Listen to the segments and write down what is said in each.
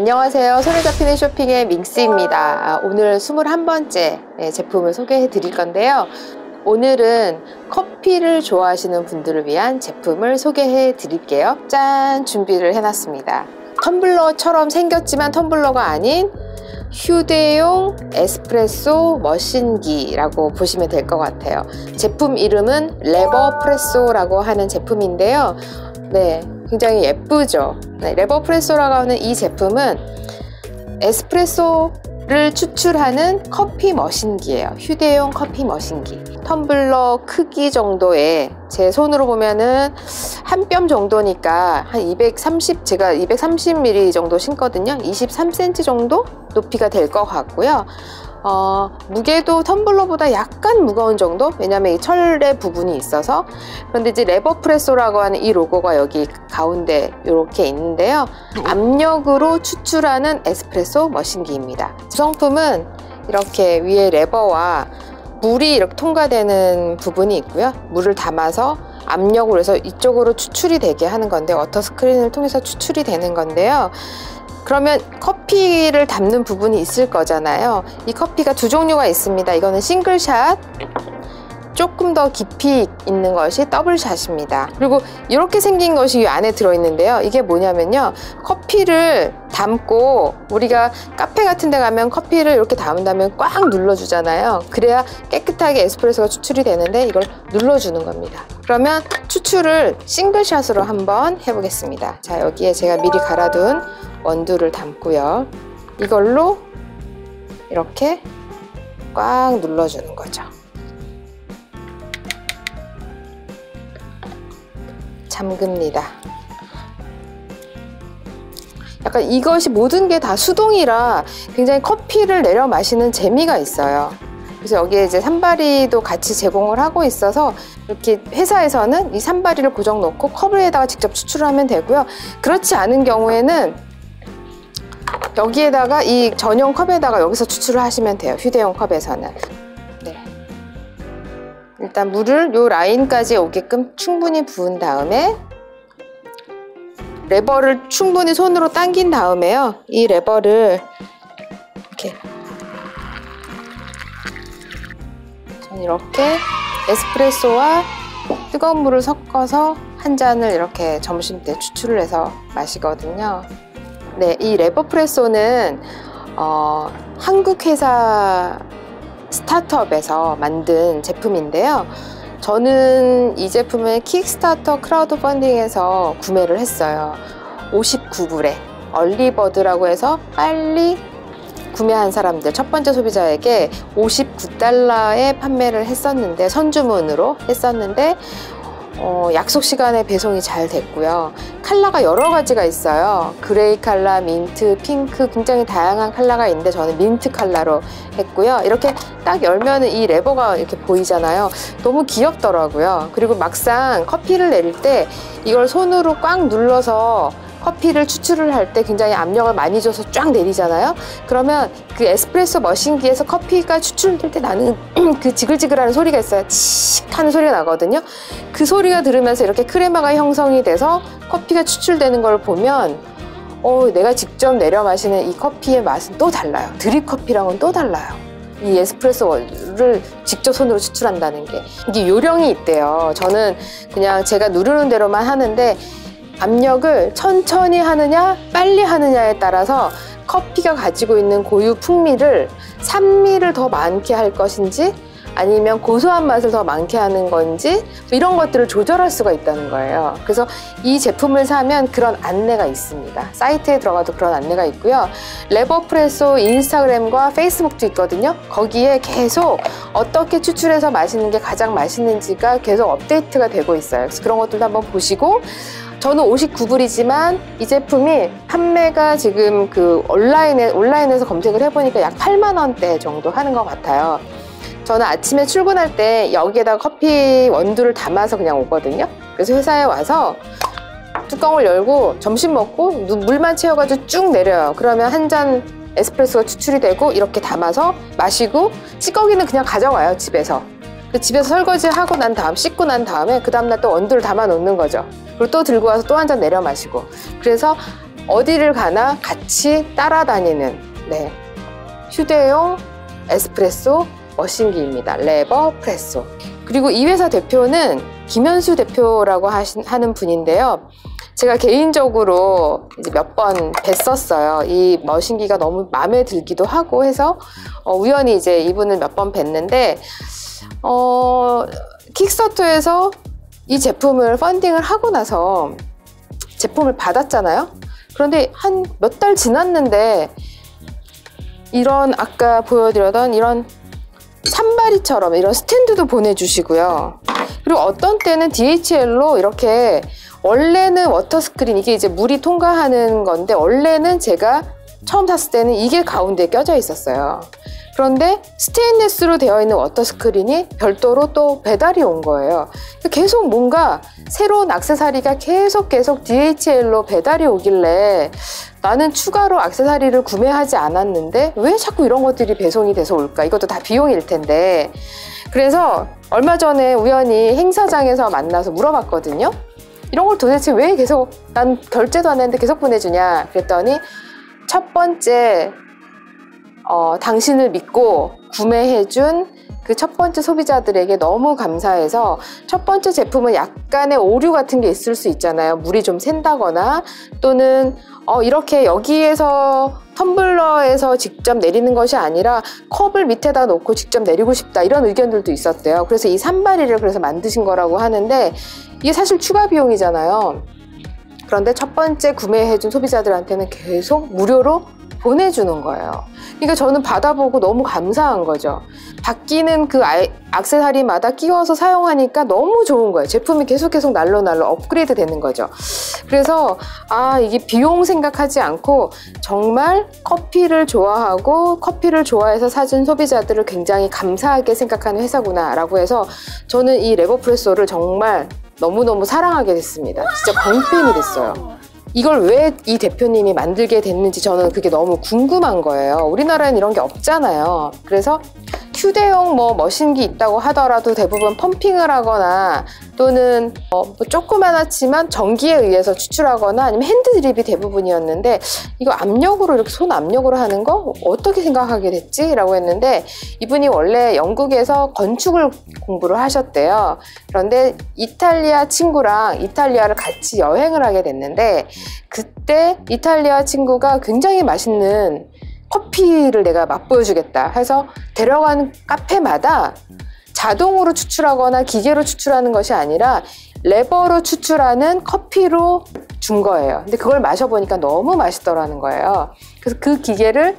안녕하세요. 손에 잡히는 쇼핑의 밍스입니다. 오늘 21번째 제품을 소개해 드릴 건데요. 오늘은 커피를 좋아하시는 분들을 위한 제품을 소개해 드릴게요. 짠! 준비를 해놨습니다. 텀블러처럼 생겼지만 텀블러가 아닌 휴대용 에스프레소 머신기라고 보시면 될 것 같아요. 제품 이름은 레버프레소라고 하는 제품인데요. 네, 굉장히 예쁘죠. 네, 레버프레소라고 하는 이 제품은 에스프레소를 추출하는 커피 머신기예요. 휴대용 커피 머신기. 텀블러 크기 정도의, 제 손으로 보면은 한 뼘 정도니까 한 230, 제가 230ml 정도 신거든요. 23cm 정도 높이가 될 것 같고요. 무게도 텀블러보다 약간 무거운 정도? 왜냐면 이 철의 부분이 있어서. 그런데 이제 레버프레소라고 하는 이 로고가 여기 가운데 이렇게 있는데요. 압력으로 추출하는 에스프레소 머신기입니다. 구성품은 이렇게 위에 레버와 물이 이렇게 통과되는 부분이 있고요. 물을 담아서 압력으로 해서 이쪽으로 추출이 되게 하는 건데, 워터 스크린을 통해서 추출이 되는 건데요. 그러면 커피를 담는 부분이 있을 거잖아요. 이 커피가 두 종류가 있습니다. 이거는 싱글샷, 조금 더 깊이 있는 것이 더블샷입니다. 그리고 이렇게 생긴 것이 이 안에 들어있는데요. 이게 뭐냐면요, 커피를 담고 우리가 카페 같은 데 가면 커피를 이렇게 담은 다음에 꽉 눌러주잖아요. 그래야 깨끗하게 에스프레소가 추출이 되는데, 이걸 눌러주는 겁니다. 그러면 추출을 싱글샷으로 한번 해보겠습니다. 자, 여기에 제가 미리 갈아둔 원두를 담고요. 이걸로 이렇게 꽉 눌러주는 거죠. 잠깁니다. 약간 이것이 모든 게 다 수동이라 굉장히 커피를 내려 마시는 재미가 있어요. 그래서 여기에 이제 산바리도 같이 제공을 하고 있어서, 이렇게 회사에서는 이 산바리를 고정 놓고 컵에다가 직접 추출하면 되고요. 그렇지 않은 경우에는 여기에다가 이 전용 컵에다가 여기서 추출을 하시면 돼요. 휴대용 컵에서는. 네. 일단 물을 요 라인까지 오게끔 충분히 부은 다음에 레버를 충분히 손으로 당긴 다음에요. 이 레버를 이렇게, 전 이렇게 에스프레소와 뜨거운 물을 섞어서 한 잔을 이렇게 점심때 추출을 해서 마시거든요. 네, 이 레버프레소는 한국 회사 스타트업에서 만든 제품인데요. 저는 이 제품을 킥스타터 크라우드 펀딩에서 구매를 했어요. 59불에 얼리버드라고 해서 빨리 구매한 사람들, 첫 번째 소비자에게 59달러에 판매를 했었는데, 선주문으로 했었는데 약속 시간에 배송이 잘 됐고요. 컬러가 여러 가지가 있어요. 그레이 컬러, 민트, 핑크, 굉장히 다양한 컬러가 있는데 저는 민트 컬러로 했고요. 이렇게 딱 열면은 이 레버가 이렇게 보이잖아요. 너무 귀엽더라고요. 그리고 막상 커피를 내릴 때 이걸 손으로 꽉 눌러서 커피를 추출을 할 때 굉장히 압력을 많이 줘서 쫙 내리잖아요. 그러면 그 에스프레소 머신기에서 커피가 추출될 때 나는 그 지글지글하는 소리가 있어요. 칙 하는 소리가 나거든요. 그 소리가 들으면서 이렇게 크레마가 형성이 돼서 커피가 추출되는 걸 보면 내가 직접 내려 마시는 이 커피의 맛은 또 달라요. 드립 커피랑은 또 달라요. 이 에스프레소를 직접 손으로 추출한다는 게, 이게 요령이 있대요. 저는 그냥 제가 누르는 대로만 하는데, 압력을 천천히 하느냐 빨리 하느냐에 따라서 커피가 가지고 있는 고유 풍미를, 산미를 더 많게 할 것인지 아니면 고소한 맛을 더 많게 하는 건지, 이런 것들을 조절할 수가 있다는 거예요. 그래서 이 제품을 사면 그런 안내가 있습니다. 사이트에 들어가도 그런 안내가 있고요. 레버프레소 인스타그램과 페이스북도 있거든요. 거기에 계속 어떻게 추출해서 마시는 게 가장 맛있는지가 계속 업데이트가 되고 있어요. 그래서 그런 것들도 한번 보시고, 저는 59불이지만 이 제품이 판매가 지금 그 온라인에서 검색을 해보니까 약 8만 원대 정도 하는 것 같아요. 저는 아침에 출근할 때 여기에다가 커피 원두를 담아서 그냥 오거든요. 그래서 회사에 와서 뚜껑을 열고 점심 먹고 물만 채워가지고 쭉 내려요. 그러면 한 잔 에스프레소가 추출이 되고, 이렇게 담아서 마시고, 찌꺼기는 그냥 가져와요, 집에서. 집에서 설거지 하고 난 다음, 씻고 난 다음에 그 다음날 또 원두를 담아 놓는 거죠. 그리고 또 들고 와서 또 한 잔 내려 마시고. 그래서 어디를 가나 같이 따라다니는 네, 휴대용 에스프레소 머신기입니다. 레버프레소. 그리고 이 회사 대표는 김현수 대표라고 하는 분인데요. 제가 개인적으로 이제 몇 번 뵀었어요. 이 머신기가 너무 마음에 들기도 하고 해서 우연히 이제 이분을 몇 번 뵀는데 킥스타터에서 이 제품을 펀딩을 하고 나서 제품을 받았잖아요. 그런데 한 몇 달 지났는데 이런 아까 보여드렸던 이런 산바리처럼 이런 스탠드도 보내주시고요. 그리고 어떤 때는 DHL로 이렇게 원래는 워터스크린, 이게 이제 물이 통과하는 건데 원래는 제가 처음 샀을 때는 이게 가운데에 껴져 있었어요. 그런데 스테인리스로 되어 있는 워터스크린이 별도로 또 배달이 온 거예요. 계속 뭔가 새로운 액세서리가 계속 DHL로 배달이 오길래 나는 추가로 액세서리를 구매하지 않았는데 왜 자꾸 이런 것들이 배송이 돼서 올까? 이것도 다 비용일 텐데. 그래서 얼마 전에 우연히 행사장에서 만나서 물어봤거든요. 이런 걸 도대체 왜 계속, 난 결제도 안 했는데 계속 보내주냐? 그랬더니 첫 번째 당신을 믿고 구매해준 그 첫 번째 소비자들에게 너무 감사해서, 첫 번째 제품은 약간의 오류 같은 게 있을 수 있잖아요. 물이 좀 샌다거나 또는 이렇게 여기에서 텀블러에서 직접 내리는 것이 아니라 컵을 밑에다 놓고 직접 내리고 싶다, 이런 의견들도 있었대요. 그래서 이 산바리를 그래서 만드신 거라고 하는데 이게 사실 추가 비용이잖아요. 그런데 첫 번째 구매해준 소비자들한테는 계속 무료로 보내주는 거예요. 그러니까 저는 받아보고 너무 감사한 거죠. 바뀌는 그 액세서리마다 끼워서 사용하니까 너무 좋은 거예요. 제품이 계속 날로 업그레이드 되는 거죠. 그래서 이게 비용 생각하지 않고 정말 커피를 좋아하고 커피를 좋아해서 사준 소비자들을 굉장히 감사하게 생각하는 회사구나 라고 해서 저는 이 레버프레소를 정말 너무너무 사랑하게 됐습니다. 진짜 광팬이 됐어요. 이걸 왜 이 대표님이 만들게 됐는지 저는 그게 너무 궁금한 거예요. 우리나라에는 이런 게 없잖아요. 그래서 휴대용 머신기 있다고 하더라도 대부분 펌핑을 하거나 또는 조그만하지만 전기에 의해서 추출하거나 아니면 핸드드립이 대부분이었는데, 이거 압력으로, 이렇게 손 압력으로 하는 거 어떻게 생각하게 됐지? 라고 했는데, 이분이 원래 영국에서 건축을 공부를 하셨대요. 그런데 이탈리아 친구랑 이탈리아를 같이 여행을 하게 됐는데, 그때 이탈리아 친구가 굉장히 맛있는 커피를 내가 맛보여주겠다 해서 데려간 카페마다 자동으로 추출하거나 기계로 추출하는 것이 아니라 레버로 추출하는 커피로 준 거예요. 근데 그걸 마셔보니까 너무 맛있더라는 거예요. 그래서 그 기계를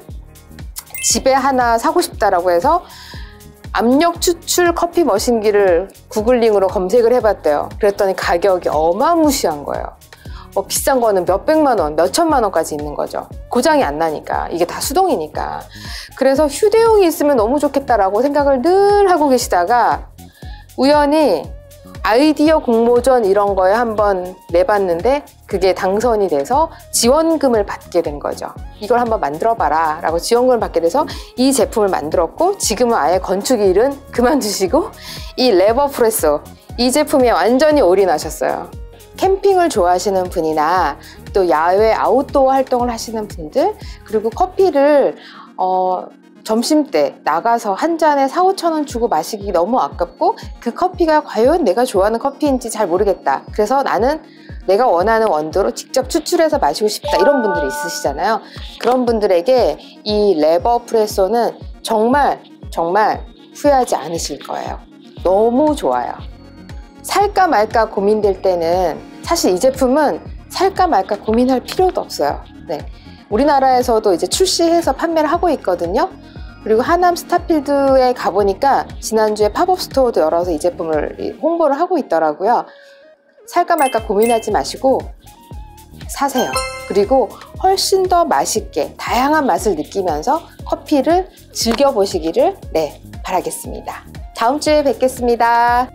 집에 하나 사고 싶다라고 해서 압력 추출 커피 머신기를 구글링으로 검색을 해봤대요. 그랬더니 가격이 어마무시한 거예요. 비싼 거는 몇백만 원, 몇천만 원까지 있는 거죠. 고장이 안 나니까. 이게 다 수동이니까. 그래서 휴대용이 있으면 너무 좋겠다라고 생각을 늘 하고 계시다가 우연히 아이디어 공모전 이런 거에 한번 내봤는데 그게 당선이 돼서 지원금을 받게 된 거죠. 이걸 한번 만들어봐라 라고 지원금을 받게 돼서 이 제품을 만들었고, 지금은 아예 건축 일은 그만두시고 이 레버프레소, 이 제품에 완전히 올인하셨어요. 캠핑을 좋아하시는 분이나 또 야외 아웃도어 활동을 하시는 분들, 그리고 커피를 점심때 나가서 한 잔에 4,000~5,000원 주고 마시기 너무 아깝고 그 커피가 과연 내가 좋아하는 커피인지 잘 모르겠다, 그래서 나는 내가 원하는 원두로 직접 추출해서 마시고 싶다, 이런 분들이 있으시잖아요. 그런 분들에게 이 레버프레소는 정말 후회하지 않으실 거예요. 너무 좋아요. 살까 말까 고민될 때는 사실 이 제품은 살까 말까 고민할 필요도 없어요. 네. 우리나라에서도 이제 출시해서 판매를 하고 있거든요. 그리고 하남 스타필드에 가보니까 지난주에 팝업 스토어도 열어서 이 제품을 홍보를 하고 있더라고요. 살까 말까 고민하지 마시고 사세요. 그리고 훨씬 더 맛있게 다양한 맛을 느끼면서 커피를 즐겨보시기를 바라겠습니다. 다음 주에 뵙겠습니다.